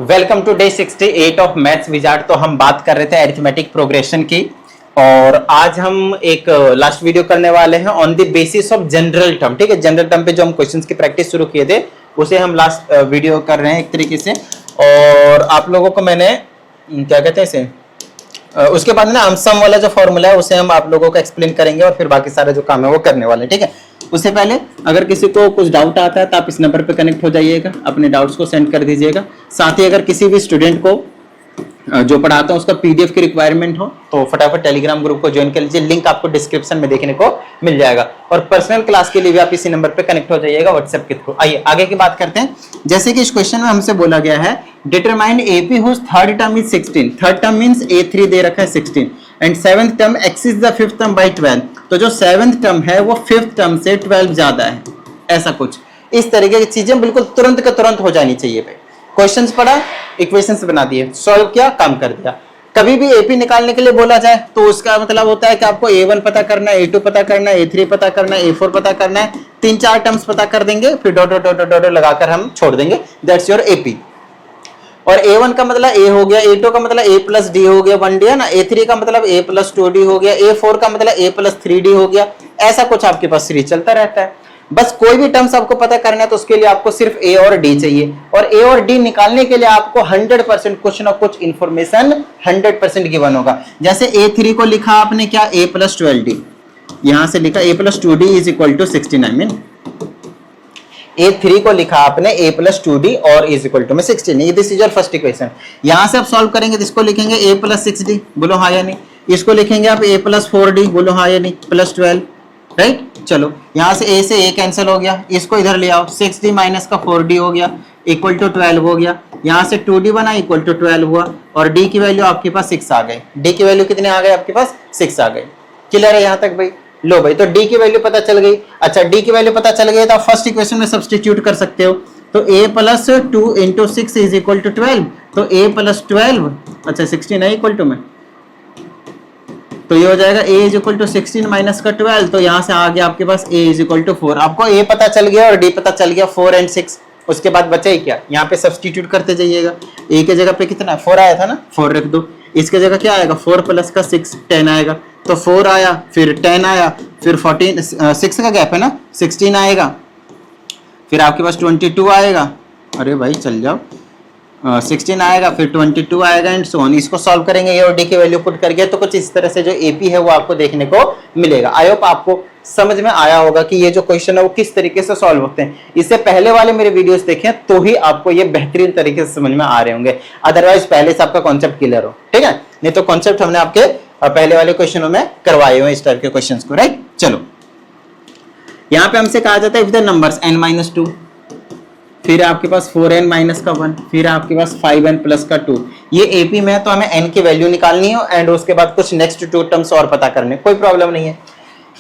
Welcome to day 68 of maths wizard. तो हम बात कर रहे थे अरिथमेटिक प्रोग्रेशन की और आज हम एक लास्ट वीडियो करने वाले हैं on the basis of general term. ठीक है, जनरल टर्म पे जो हम क्वेश्चंस की प्रैक्टिस शुरू किए थे उसे हम लास्ट वीडियो कर रहे हैं एक तरीके से। और आप लोगों को मैंने क्या कहते हैं इसे उसके बाद ना हम सम वाला जो फॉर्मूला है उसे हम आप लोगों को एक्सप्लेन करेंगे और फिर बाकी सारे जो काम है वो करने वाले हैं। ठीक है, उससे पहले अगर किसी को कुछ डाउट आता है तो आप इस नंबर पे कनेक्ट हो जाइएगा, अपने डाउट्स को सेंड कर दीजिएगा। साथ ही अगर किसी भी स्टूडेंट को जो पढ़ाता हूं उसका पीडीएफ की रिक्वायरमेंट हो तो फटाफट टेलीग्राम ग्रुप को ज्वाइन कर लीजिए, लिंक आपको डिस्क्रिप्शन में देखने को मिल जाएगा। और पर्सनल क्लास के लिए भी आप इसी नंबर पे कनेक्ट हो जाइएगा व्हाट्सएप के थ्रू। आइए आगे की बात करते हैं। जैसे कि इस क्वेश्चन में हमसे बोला गया है determine AP whose third term is 16। Third term means a3 दे रखा है 16 and seventh term exceeds the fifth term by 12। तो जो सेवंथ टर्म है वो फिफ्थ टर्म से 12 ज्यादा है, ऐसा कुछ इस तरीके की चीजें बिल्कुल तुरंत के तुरंत हो जानी चाहिए भाई। क्वेश्चंस पढ़ा, इक्वेशंस बना दिए, सॉल्व किया, काम कर दिया। कभी भी एपी निकालने के लिए बोला जाए तो उसका मतलब होता है कि आपको a1 पता करना है, a2 पता करना है, a3 पता करना है, a4 पता करना है, 3-4 टर्म्स पता कर देंगे, फिर डॉट डॉट डॉट डॉट लगाकर हम छोड़ देंगे, दैट्स योर एपी। और a1 का मतलब a हो गया, a2 का मतलब a प्लस डी हो गया 1d है ना, a3 का मतलब a प्लस 2d हो गया, a4 का मतलब a प्लस 3d हो गया। ऐसा कुछ आपके पास सीरीज चलता रहता है। बस कोई भी टर्म्स आपको पता करना है तो उसके लिए आपको सिर्फ a और d चाहिए, और a और d निकालने के लिए आपको 100% कुछ ना कुछ इंफॉर्मेशन 100% गिवन होगा। जैसे a3 को लिखा आपने क्या, a प्लस 12d, यहां से लिखा a plus 2d is equal to 16। I mean a3 को लिखा आपने a प्लस 2d और इज इक्वल टू में 16। This is your first equation. यहां से आप सॉल्व करेंगे तो इसको लिखेंगे a प्लस 6d, बोलो हाँ या नहीं। इसको लिखेंगे आप a प्लस 4d, बोलो हाँ या नहीं, प्लस 12, राइट। चलो यहां से a से a कैंसिल हो गया, इसको इधर ले आओ, 6d माइनस का 4d हो गया इक्वल टू 12 हो गया। यहां से 2d बना इक्वल टू 12 हुआ और d की वैल्यू आपके पास 6 आ गई। d की वैल्यू कितने आ गए आपके पास, 6 आ गए। क्लियर है यहां तक भाई? लो भाई, तो d की वैल्यू पता चल गई। अच्छा, d की वैल्यू पता चल गई तो आप फर्स्ट इक्वेशन में सब्स्टिट्यूट कर सकते हो। तो a plus 2 into 6 is equal to 12। तो a प्लस 12, अच्छा 16 है इक्वल टू में, तो ये हो जाएगा a इज इक्वल टू 16 माइनस का 12। तो यहाँ से आ गया आपके पास a इज इक्वल टू 4। आपको a पता चल गया और d पता चल गया, 4 एंड 6। उसके बाद बचा ही क्या, यहाँ पे सब्स्टिट्यूट करते जाइएगा। a के जगह पे कितना 4 आया था ना, 4 रख दो। इसके जगह क्या आएगा, 4 प्लस का 6 10 आएगा। तो 4 आया, फिर 10 आया, फिर 14 6 का गैप है ना, 16 आएगा, फिर आपके पास 22 आएगा। अरे भाई चल जाओ, 16 आएगा, फिर 22 आएगा एंड सो ऑन। इसको सॉल्व करेंगे ये और डी की वैल्यू पुट करके, तो कुछ इस तरह से जो एपी है वो आपको देखने को मिलेगा। आई होप आपको समझ में आया होगा कि ये जो क्वेश्चन है वो किस तरीके से सॉल्व होते हैं। इससे पहले वाले मेरे वीडियोस देखें तो ही आपको ये बेहतरीन तरीके से समझ में आ रहे होंगे, अदरवाइज पहले से आपका कॉन्सेप्ट क्लियर हो। ठीक है, नहीं तो कॉन्सेप्ट हमने आपके पहले वाले क्वेश्चनों में करवाए हुए इस टाइप के क्वेश्चन को, राइट। चलो यहाँ पे हमसे कहा जाता है इफ द नंबर्स n-2, फिर आपके पास 4n माइनस का 1, फिर आपके पास 5n प्लस का 2। ये एपी में है तो हमें n की वैल्यू निकालनी है एंड उसके बाद कुछ नेक्स्ट 2 टर्म्स और पता करने, कोई प्रॉब्लम नहीं है।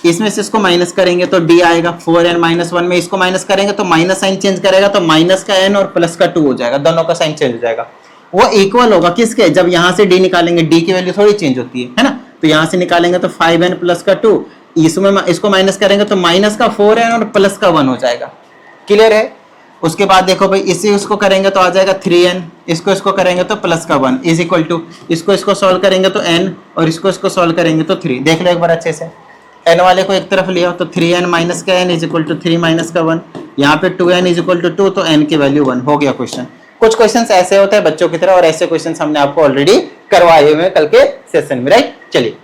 इसमें से इसको माइनस करेंगे तो d आएगा, 4n माइनस 1 में इसको माइनस करेंगे तो माइनस साइन चेंज करेगा तो माइनस का n और प्लस का 2 हो जाएगा, दोनों का साइन चेंज हो जाएगा। वो इक्वल होगा किसके, जब यहाँ से d निकालेंगे, d की वैल्यू थोड़ी चेंज होती है ना, तो यहाँ से निकालेंगे तो 5n प्लस का 2, इसमें इसको माइनस करेंगे तो माइनस का 4n और प्लस का 1 हो जाएगा। क्लियर है? उसके बाद देखो भाई, इसी उसको करेंगे तो आ जाएगा 3n, इसको करेंगे तो प्लस का 1 इज इक्वल टू, इसको सॉल्व करेंगे तो n और इसको सॉल्व करेंगे तो 3। देख लो एक बार अच्छे से, n वाले को एक तरफ लिया तो 3n माइनस का n इज इक्वल टू 3 माइनस का 1, यहाँ पे 2n इज इक्वल टू 2, तो n की वैल्यू 1 हो गया क्वेश्चन। कुछ क्वेश्चन ऐसे होते हैं बच्चों की तरह, और ऐसे क्वेश्चन हमने आपको ऑलरेडी करवाए हुए कल के सेशन में, राइट। चलिए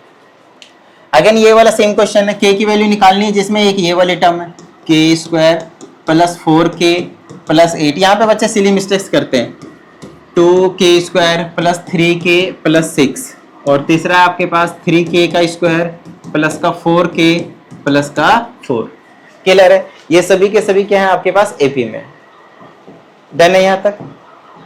अगेन ये वाला सेम क्वेश्चन है, k की वैल्यू निकालनी है जिसमें एक ये वाली टर्म है k square plus 4k plus 8। यहाँ पे बच्चे सिली मिस्टेक्स करते हैं, 2k square plus 3k plus 6, और तीसरा आपके पास 3k का स्क्वायर प्लस का 4k प्लस का 4। क्लियर है? ये सभी के सभी क्या है आपके पास एपी में, डन है यहाँ तक?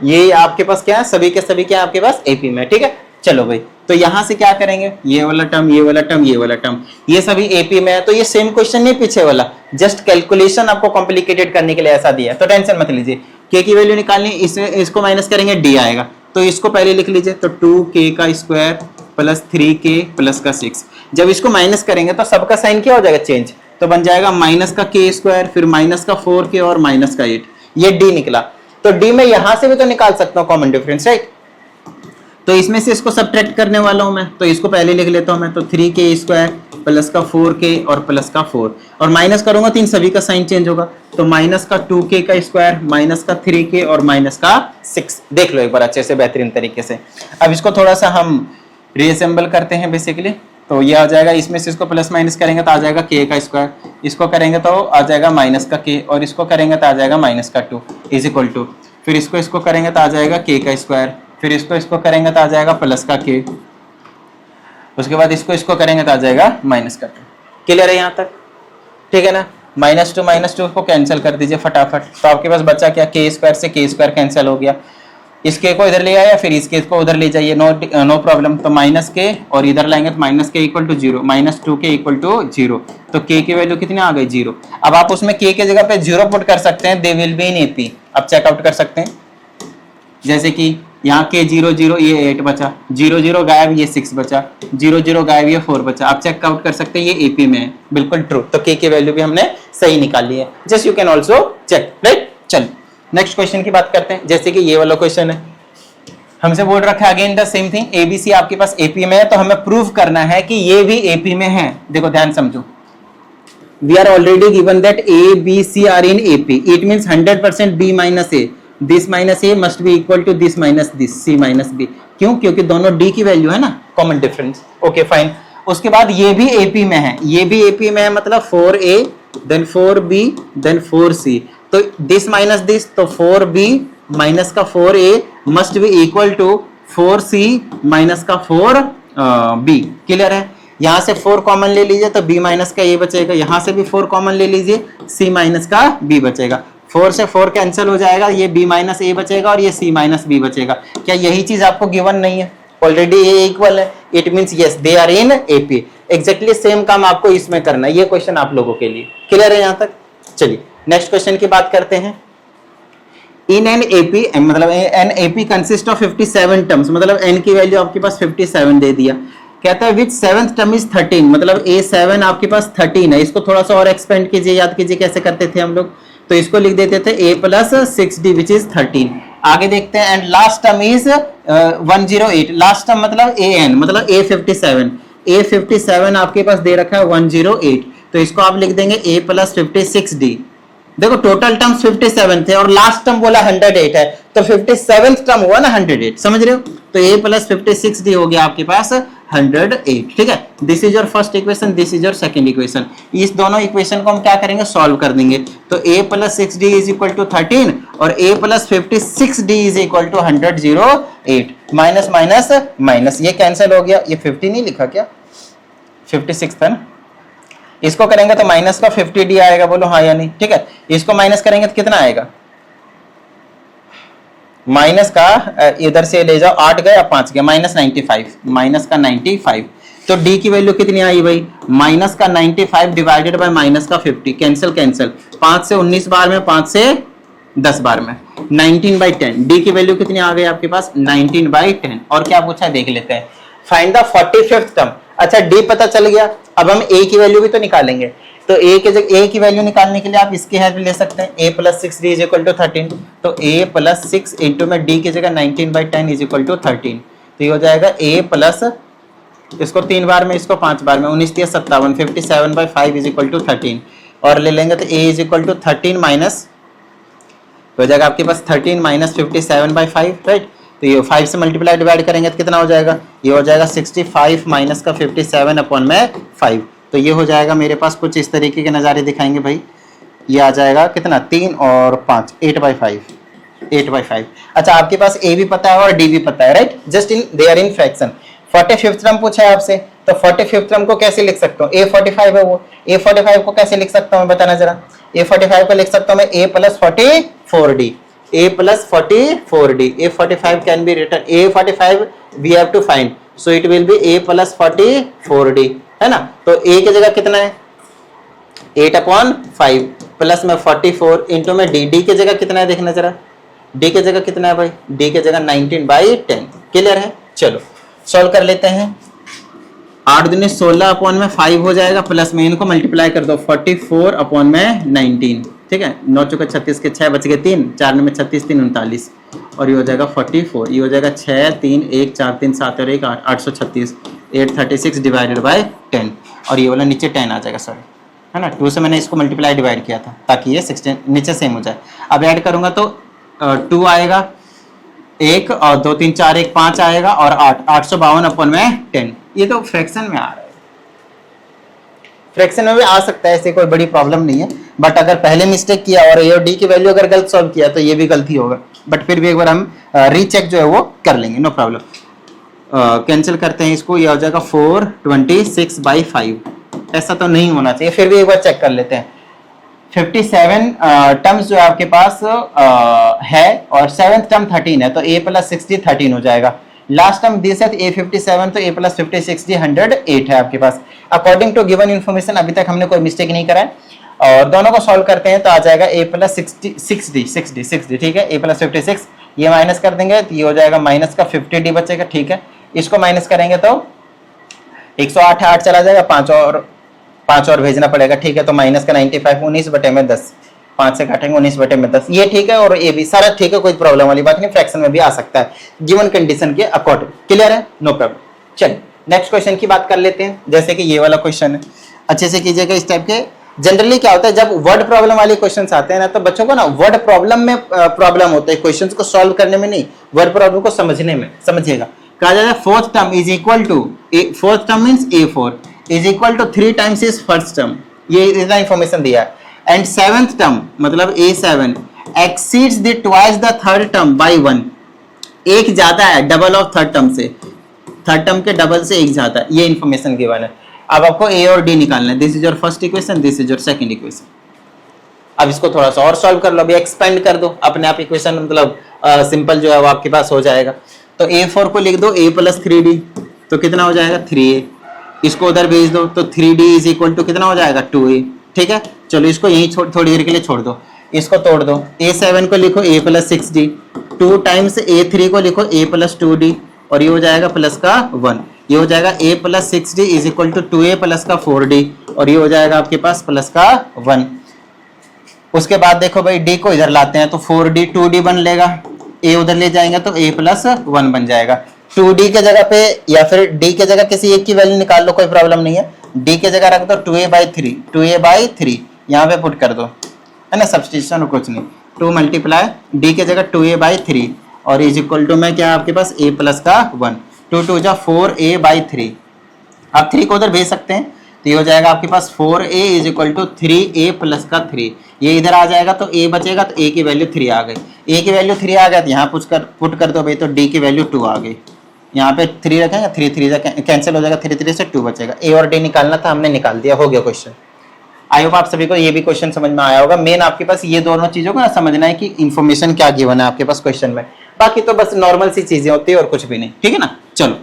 ये आपके पास क्या है, सभी के सभी क्या है आपके पास एपी में। ठीक है, चलो भाई, तो यहां से क्या करेंगे, ये वाला टर्म, ये वाला टर्म, ये वाला टर्म, ये सभी एपी में है। तो ये सेम क्वेश्चन नहीं पीछे वाला, जस्ट कैलकुलेशन आपको कॉम्प्लिकेटेड करने के लिए ऐसा दिया है, तो टेंशन मत लीजिए। के की वैल्यू निकालनी, इसको माइनस करेंगे डी आएगा, तो इसको पहले लिख लीजिए, तो 2k का स्क्वायर प्लस 3k प्लस का 6। जब इसको माइनस करेंगे तो सबका साइन क्या हो जाएगा, चेंज, तो बन जाएगा माइनस का k स्क्वायर, फिर माइनस का 4k और माइनस का 8। ये डी निकला। तो डी में यहां से भी तो निकाल सकता हूं कॉमन डिफरेंस, राइट। तो इसमें से इसको सब्ट्रैक्ट करने वाला हूं मैं, तो इसको पहले लिख लेता हूं मैं, तो 3k स्क्वायर प्लस का 4k और प्लस का 4 और माइनस करूंगा तो इन सभी का साइन चेंज होगा, तो माइनस का 2k का स्क्वायर माइनस का 3k और माइनस का 6। देख लो एक बार अच्छे से बेहतरीन तरीके से। अब इसको थोड़ा सा हम रीअसेंबल करते हैं बेसिकली, तो ये आ जाएगा, इसमें से इसको प्लस माइनस करेंगे तो आ जाएगा k का स्क्वायर, इसको करेंगे तो आ जाएगा माइनस का k और इसको करेंगे तो आ जाएगा माइनस का 2 इज इक्वल टू, फिर इसको करेंगे तो आ जाएगा k का स्क्वायर, फिर इसको करेंगे तो आ जाएगा प्लस का k, उसके बाद इसको करेंगे तो आ जाएगा माइनस का 2। क्लियर है यहाँ तक, ठीक है ना। माइनस टू को कैंसिल कर दीजिए फटाफट, तो आपके पास बचा क्या, k स्क्वायर से k स्क्वायर कैंसिल हो गया, इस k को इधर ले आया, फिर इस k को उधर ले जाइए, नो प्रॉब्लम। तो माइनस k और इधर लाएंगे तो minus k equal to 0, minus 2k equal to 0, तो k की वैल्यू कितनी आ गई 0। अब आप उसमें k के जगह पे 0 पुट कर सकते हैं, they will be in AP. अब चेकआउट कर सकते हैं, जैसे कि यहाँ के 0 0 ये 8 बचा, 0 0 गायब ये 6 बचा, 0 0 गायब ये 4 बचा। आप चेक आउट कर सकते हैं ये एपी में है, बिल्कुल ट्रू। तो के की वैल्यू भी हमने सही निकाल ली है, just you can also check, right. चल नेक्स्ट क्वेश्चन की बात करते हैं, जैसे कि ये वाला क्वेश्चन है, हमसे बोल रखा है again the same thing, ABC आपके पास एपी में है, तो हमें प्रूव करना है कि ये भी एपी में है। देखो ध्यान समझो, we are already given that A, B, C are in AP. It means 100% B minus A. This minus A must be equal to this minus this, C minus B. क्यों? क्योंकि दोनों D की value है ना, common difference. Okay fine. उसके बाद ये भी AP में है, ये भी AP में है, मतलब 4A, then 4B, then 4C. तो this minus this, तो 4B minus का 4A must be equal to 4C minus का 4B. क्लियर है? यहां से 4 कॉमन ले लीजिए तो b माइनस का a बचेगा, यहां से भी 4 कॉमन ले लीजिए c माइनस का b बचेगा, 4 से 4 कैंसिल हो जाएगा, ये b माइनस a बचेगा और ये c माइनस b बचेगा। क्या यही चीज आपको गिवन नहीं है? ऑलरेडी ये इक्वल है, it means yes they are in AP. Exactly same काम आपको इसमें करना है, ये क्वेश्चन आप लोगों के लिए क्लियर है यहां तक। चलिए नेक्स्ट क्वेश्चन की बात करते हैं। इन एन एपी, मतलब an AP consist of 57 terms, मतलब n की वैल्यू आपके पास 57 दे दिया। कहता है विच सेवेंथ टर्म इज 13, मतलब A7 आपके पास 13 है। इसको थोड़ा सा और एक्सपेंड कीजिए, याद कीजिए कैसे करते थे हम लोग, तो इसको लिख देते थे A plus 6D which is 13। आगे देखते हैं, and last term is 108, last term मतलब AN, मतलब A57, A57 आपके पास दे रखा है 108, तो इसको आप लिख देंगे A प्लस 56D। देखो टोटल टर्म्स 57 थे और लास्ट टर्म बोला 108 है, तो 57th टर्म हुआ ना 108, समझ रहे हो। तो A प्लस 56D हो गया आपके पास 108, ठीक है। This is your first equation, this is your second equation. इस दोनों इक्वेशन को हम क्या करेंगे, सॉल्व कर देंगे। तो A plus 6D is equal to 13 और A plus 56D is equal to 108। Minus minus minus, ये कैंसिल हो गया, ये 50 नहीं लिखा क्या, 56 था ना। इसको करेंगे तो माइनस का 50D आएगा, बोलो हाँ या नहीं, ठीक है। इसको माइनस करेंगे तो कितना आएगा, माइनस का इधर से ले जाओ, 8 गए 5 गए, माइनस 95, माइनस का 95। तो D की वैल्यू कितनी आई भाई, माइनस का 95 डिवाइडेड बाय माइनस का 50, कैंसिल कैंसिल, 5 से 19 बार में, 5 से 10 बार में, 19/10। D की वैल्यू कितनी आ गई आपके पास, 19/10। और क्या पूछा है देख लेते हैं, फाइंड द 45th टर्म। अच्छा D पता चल गया, अब हम A की वैल्यू भी तो निकालेंगे। तो A की वैल्यू निकालने के लिए आप इसकी हेल्प ले सकते हैं, A plus 6D is equal to 13। तो A प्लस 6 इंटू में D की जगह 19/10 इज इक्वल टू 13, तो ये हो जाएगा A प्लस, इसको 3 बार में, इसको 5 बार में, 19 3 57, 57/5 इज इक्वल टू 13। और ले लेंगे तो A इज इक्वल टू 13 माइनस, हो जाएगा आपके पास 13 माइनस 57/5, राइट। तो ये 5 से मल्टीप्लाई डिवाइड करेंगे तो कितना हो जाएगा, ये हो जाएगा 65 माइनस का 57 अपॉन में 5। तो ये हो जाएगा मेरे पास कुछ इस तरीके के नज़ारे दिखाएंगे भाई, ये आ जाएगा कितना, 3 और 5, 8/5। अच्छा आपके पास A भी पता है और D भी पता है, right, just in they are in fraction. 45th term पूछा है आपसे, तो 45th टर्म को कैसे लिख सकता हूँ, A45 है वो, A45 को कैसे लिख सकता हूँ बताना जरा। A45 को लिख सकता हूँ मैं A plus 44D, A plus 44D, A45 can be written, A45 we have to find, so it will be A plus 44D, है ना। तो A की जगह कितना है, 8/5 प्लस में 44 इंटू में D की जगह कितना है देखना जरा, D की जगह कितना है भाई, D की जगह 19/10। क्लियर है, चलो सॉल्व कर लेते हैं। 8 दूनी 16 अपॉन में 5 हो जाएगा, प्लस में इनको मल्टीप्लाई कर दो, 44 अपॉन में 19, ठीक है, 9 चौके 36 के 6 बच गए 3, 4 में 36, 3 39 और ये हो जाएगा 44, ये हो जाएगा 6 3 1 4 3 7 और 1 8, 836, 836 डिवाइडेड बाय 10 और ये वाला नीचे 10 आ जाएगा, सॉरी है ना, 2 से मैंने इसको मल्टीप्लाई डिवाइड किया था ताकि ये 16 नीचे सेम हो जाए। अब ऐड करूंगा तो 2 आएगा, 1 और 2 3 4 1 5 आएगा और 8, 852 अपन में 10। ये तो फ्रैक्शन में आ रहा है, फ्रैक्शन में भी आ सकता है, ऐसे कोई बड़ी प्रॉब्लम नहीं है, बट अगर पहले मिस्टेक किया और ए और डी की वैल्यू अगर गलत सॉल्व किया तो ये भी गलती होगा, बट फिर भी एक बार हम रीचेक जो है वो कर लेंगे, नो प्रॉब्लम। कैंसिल करते हैं इसको, ये हो जाएगा 426/5, ऐसा तो नहीं होना चाहिए, फिर भी एक बार चेक कर लेते हैं। 57 टर्म्स जो आपके पास है और 7th टर्म 13 है, तो a + 60 13 हो जाएगा। लास्ट टर्म दिस है a 57, तो a + 50 60 108 है आपके पास। अकॉर्डिंग टू गिवन इन्फॉर्मेशन अभी तक हमने कोई मिस्टेक नहीं करा है और दोनों को सॉल्व करते हैं तो आ जाएगा a + 60, ठीक है, a + 56, ये माइनस कर देंगे तो ये हो जाएगा माइनस का 50d बचेगा, ठीक है, इसको माइनस करेंगे तो 108 8 चला जाएगा, 5 और भेजना पड़ेगा, ठीक है, तो माइनस का 95 19/10, 5 से काटेंगे 19/10, ये ठीक है और ये भी सारा ठीक है, कोई प्रॉब्लम वाली बात नहीं, फ्रैक्शन में भी आ सकता है गिवन कंडीशन के अकॉर्डिंग। क्लियर है, नो प्रॉब्लम। चलिए नेक्स्ट क्वेश्चन की बात कर लेते हैं, जैसे कि ये वाला क्वेश्चन है, अच्छे से कीजिएगा। इस टाइप के जनरली क्या होता है जब वर्ड प्रॉब्लम वाले क्वेश्चंस आते हैं ना, तो बच्चों को ना वर्ड प्रॉब्लम में प्रॉब्लम होता है, क्वेश्चंस को सॉल्व करने में नहीं, वर्ड प्रॉब्लम को समझने में। समझिएगा, कहा जाता है 4th term is equal to, 4th term means a4 is equal to 3 times is first term, ये इतना इंफॉर्मेशन दिया है, एंड 7th टर्म मतलब a7 exceeds the twice the third term by 1, एक ज्यादा है डबल ऑफ थर्ड टर्म से, third term के डबल से एक ज्यादा है, ये इंफॉर्मेशन गिवन है। अब आपको a और d निकालना है, this is your first equation, this is your second equation. अब इसको थोड़ा सा और सॉल्व कर लो, अभी एक्सपेंड कर दो, अपने आप इक्वेशन मतलब सिंपल जो है वो आपके पास हो जाएगा। तो a4 को लिख दो a + 3d, तो कितना हो जाएगा 3a, इसको उधर भेज दो तो 3d इज इक्वल टू कितना हो जाएगा 2a, ठीक है। चलो इसको यहीं थोड़ी देर के लिए छोड़ दो, इसको तोड़ दो, a7 को लिखो a + 6d, 2 टाइम्स a3 को लिखो a + 2d और ये हो जाएगा प्लस का 1, ये हो जाएगा a + 6d is equal to 2a plus का 4d और ये हो जाएगा आपके पास प्लस का 1। उसके बाद देखो भाई d को इधर लाते हैं तो 4d 2d बन लेगा, a उधर ले जाएंगे तो a + 1 बन जाएगा। 2d के जगह पे या फिर d के जगह किसी एक की वैल्यू निकाल लो, कोई प्रॉब्लम नहीं है, d के जगह रख दो 2a/3 यहाँ पे पुट कर दो, है ना, सब्स्टिट्यूशन कुछ नहीं, 2 मल्टीप्लाई d के जगह 2a/3 और इज इक्वल टू में क्या आपके पास a + का 1, 2 2 जा 4a/3, आप 3 को उधर भेज सकते हैं तो ये हो जाएगा आपके पास 4a is equal to 3a + का 3, ये इधर आ जाएगा तो a बचेगा, तो a की वैल्यू 3 आ गई, a की वैल्यू 3 आ गया तो यहाँ पुट कर दो भाई, तो d की वैल्यू 2 आ गई, यहाँ पे 3 रखेंगे, 3 3 कैंसिल हो जाएगा, 3 3 से 2 बचेगा, a और d निकालना था, हमने निकाल दिया, हो गया क्वेश्चन। आई होप आप सभी को ये भी क्वेश्चन समझ में आया होगा। मेन आपके पास ये दोनों चीजों को ना समझना है कि इन्फॉर्मेशन क्या गिवन है आपके पास क्वेश्चन में, बाकी तो बस नॉर्मल सी चीजें होती है और कुछ भी नहीं, ठीक है ना। चलो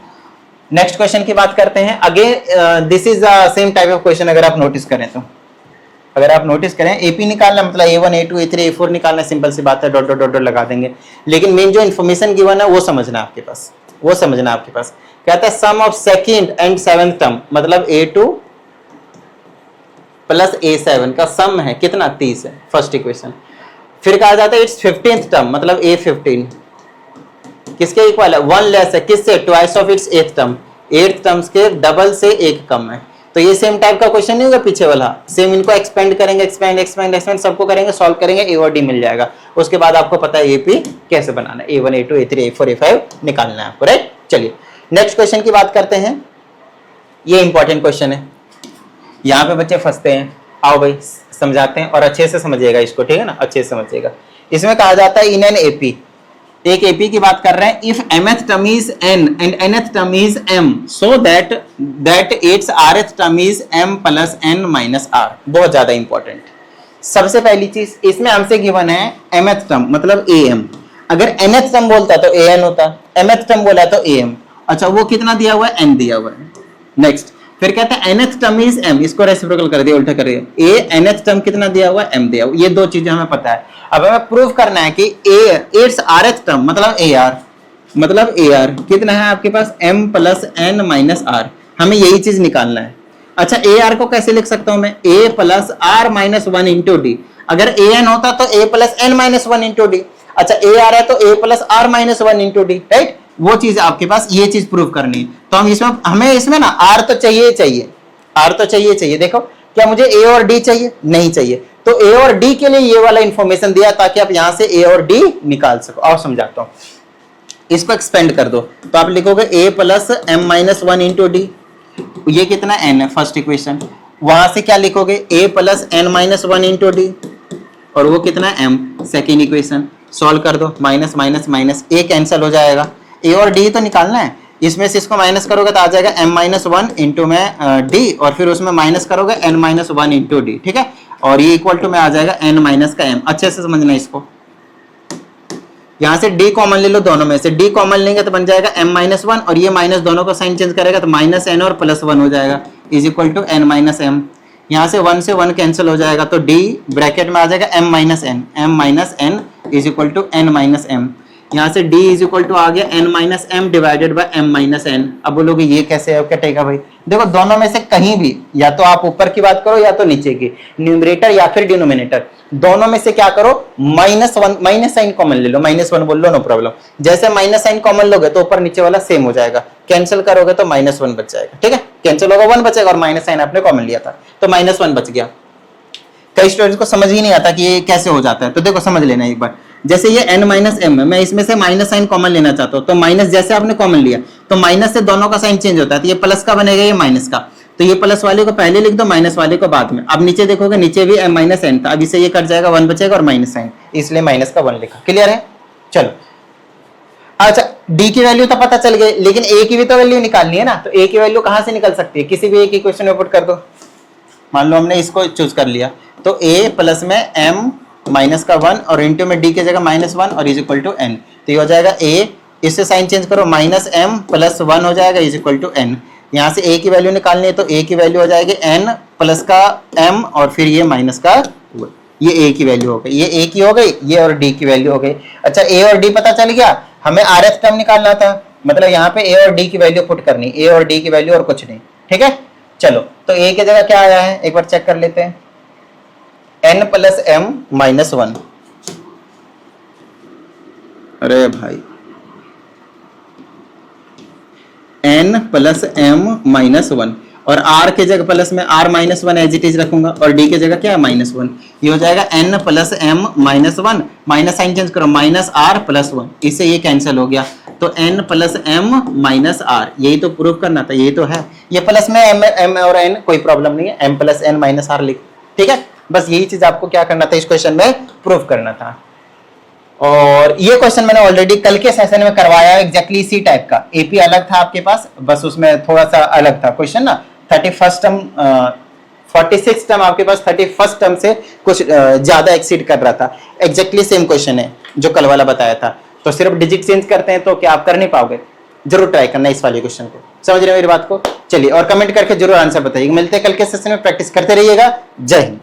नेक्स्ट क्वेश्चन की बात करते हैं। Again this is the same type of question, अगर आप नोटिस करें तो, अगर आप नोटिस करें AP निकालना मतलब A1 A2 A3 A4 निकालना सिंपल सी बात है, डॉट डॉट डॉट डॉट लगा देंगे, लेकिन मेन जो इन्फॉर्मेशन गिवन है वो समझना आपके पास, वो समझना आपके पास। कहता है sum of second and 7th term मतलब A2 प्लस A7 का सम है कितना 30 है, फर्स्ट इक्वेशन। फिर कहा जाता है इट्स 15th टर्म मतलब A15 किसके इक्वल है, 1 लेस है किससे, twice of its 8th term, 8th terms के डबल से एक कम है। तो ये सेम टाइप का क्वेश्चन नहीं होगा पीछे वाला, सेम इनको एक्सपेंड करेंगे, एक्सपेंड सबको करेंगे, सॉल्व करेंगे, A और D मिल जाएगा। उसके बाद आपको पता है AP कैसे बनाना है, A1 A2 A3 A4 A5 निकालना है आपको, राइट। चलिए नेक्स्ट क्वेश्चन की बात करते हैं, ये इंपॉर्टेंट क्वेश्चन है, यहाँ पे बच्चे फंसते हैं, आओ भाई समझाते हैं और अच्छे से समझिएगा इसको, ठीक है ना, अच्छे से समझिएगा। इसमें कहा जाता है इन एन AP, एक AP की बात कर रहे हैं, if mth term is n and nth term is m so that it's rth term is m + n - r। बहुत ज्यादा इंपॉर्टेंट। सबसे पहली चीज इसमें हमसे गिवन है mth टर्म मतलब am, अगर nth टर्म बोलता तो an होता, mth टर्म बोला तो am, अच्छा वो कितना दिया हुआ है, n दिया हुआ है। नेक्स्ट फिर कहता है nth टर्म इज m, इसको रेसिप्रोकल कर दिया, उल्टा कर दिया, a nth टर्म कितना दिया हुआ है, m दिया हुआ, ये दो चीजें हमें पता है। अब हमें प्रूव करना है कि इट्स rth टर्म मतलब ar कितना है आपके पास, m + n - r, हमें यही चीज निकालना है। अच्छा ar को कैसे लिख सकता हूं मैं, a + r - 1 × d, अगर ए एन होता तो A plus N minus one into D. अच्छा ए आ रहा है तो A plus R minus one into D, right. वो चीज आपके पास, ये चीज प्रूव करनी है। तो हम इसमें, हमें इसमें ना आर तो चाहिए चाहिए, आर तो चाहिए चाहिए। देखो क्या मुझे ए और डी चाहिए? नहीं चाहिए। तो ए और डी के लिए ये वाला इंफॉर्मेशन दिया ताकि आप यहां से ए और डी निकाल सको। और समझाता हूं, इसको एक्सपेंड कर दो तो आप लिखोगे A plus M minus one into D. ये कितना एन है, फर्स्ट इक्वेशन। वहां से क्या लिखोगे, A plus N minus one into D, और वो कितना एम, सेकेंड इक्वेशन। सॉल्व कर दो, minus minus minus, A cancel हो जाएगा। ए और डी तो निकालना है, इसमें से इसको माइनस करोगे तो आ जाएगा एम माइनस वन इंटू में डी, और फिर उसमें माइनस करोगे N minus one into D, ठीक है। और ये इक्वल टू में आ जाएगा एन माइनस का एम। अच्छे से समझना इसको। यहां से डी कॉमन ले लो, दोनों में से डी कॉमन लेंगे तो बन जाएगा एम माइनस वन, और ये माइनस दोनों का साइन चेंज करेगा तो माइनस एन और प्लस वन हो जाएगा, is equal to N minus M. यहाँ से वन कैंसिल हो जाएगा तो डी ब्रैकेट में आ जाएगा M minus N is equal to N minus M. यहाँ से d इज इक्वल टू आ गया n minus M divided by m minus N. अब बोलोगे ये कैसे है, कटेगा भाई। देखो दोनों में से कहीं भी, या तो आप ऊपर की बात करो या तो नीचे की, न्यूमरेटर या फिर डिनोमिनेटर, दोनों में से क्या करो, minus one, minus sine common ले लो, माइनस वन बोल लो, नो प्रॉब्लम। जैसे माइनस साइन कॉमन लोगे तो ऊपर नीचे वाला सेम हो जाएगा, कैंसिल करोगे तो माइनस वन बच जाएगा, ठीक है। कैंसिल होगा, वन बचेगा, और माइनस साइन आपने कॉमन लिया था तो माइनस वन बच गया। कई स्टूडेंट्स को समझ ही नहीं आता कि ये कैसे हो जाता है, तो देखो समझ लेना एक बार। जैसे ये n माइनस एम है, मैं इसमें से माइनस साइन कॉमन लेना चाहता हूं, तो माइनस जैसे आपने कॉमन लिया तो माइनस से दोनों का साइन चेंज होता है, तो ये प्लस का बनेगा, ये माइनस का। तो ये प्लस वाले को पहले लिख दो, माइनस वाले को बाद में। अब नीचे देखोगे, नीचे भी m माइनस एन था, अब इसे ये कट जाएगा, वन बचेगा और माइनस साइन, इसलिए माइनस का वन लिखा। क्लियर है? चलो अच्छा, d की वैल्यू तो पता चल गई, लेकिन a की भी तो वैल्यू निकालनी है ना। तो a की वैल्यू कहां से निकल सकती है, किसी भी एक इक्वेशन में पुट कर दो। मान लो हमने इसको चूज कर लिया, तो a प्लस में m माइनस का वन और इंटू में d की जगह माइनस वन और इज इक्वल टू n। तो ये हो जाएगा a, इससे साइन चेंज करो, माइनस m प्लस वन हो जाएगा इज इक्वल टू n। यहाँ से a की वैल्यू निकालनी है तो a की वैल्यू हो जाएगी n प्लस का m और फिर ये माइनस का, ये a की वैल्यू हो गई, ये a की हो गई, ये और d की वैल्यू हो गई। अच्छा a और d पता चल गया, हमें RF टर्म निकालना था, मतलब यहाँ पे a और d की वैल्यू पुट करनी, a और d की वैल्यू और कुछ नहीं, ठीक है। चलो तो a की जगह क्या आया है, एक बार चेक कर लेते हैं, n plus M minus one. अरे भाई n plus M minus one, और r के जगह प्लस में r minus one as it is रखूंगा, और d के जगह क्या है, माइनस वन। ये हो जाएगा n plus M minus one, minus sine change करो, माइनस r प्लस वन, इससे ये कैंसिल हो गया, तो n plus M minus R. यही तो प्रूफ करना था, यही तो है। ये प्लस में m और n कोई प्रॉब्लम नहीं है, m plus n minus R लिख, ठीक है। बस यही चीज आपको क्या करना था, इस क्वेश्चन में प्रूफ करना था। और ये क्वेश्चन मैंने ऑलरेडी कल के सेशन में करवाया, एग्जैक्टली इसी टाइप का। एपी अलग था आपके पास, बस उसमें थोड़ा सा अलग था क्वेश्चन ना। 31st टर्म 46 टर्म आपके पास 31st टर्म से कुछ ज्यादा एक्सीड कर रहा था। एग्जैक्टली सेम क्वेश्चन है जो कल वाला बताया था, तो सिर्फ डिजिट चेंज करते हैं तो क्या आप कर नहीं पाओगे? जरूर ट्राई करना इस वाले क्वेश्चन को। समझ रहे हो मेरी बात को? चलिए, और कमेंट करके जरूर आंसर बताइए। मिलते हैं कल के सेशन में, प्रैक्टिस करते रहिएगा। जय हिंद।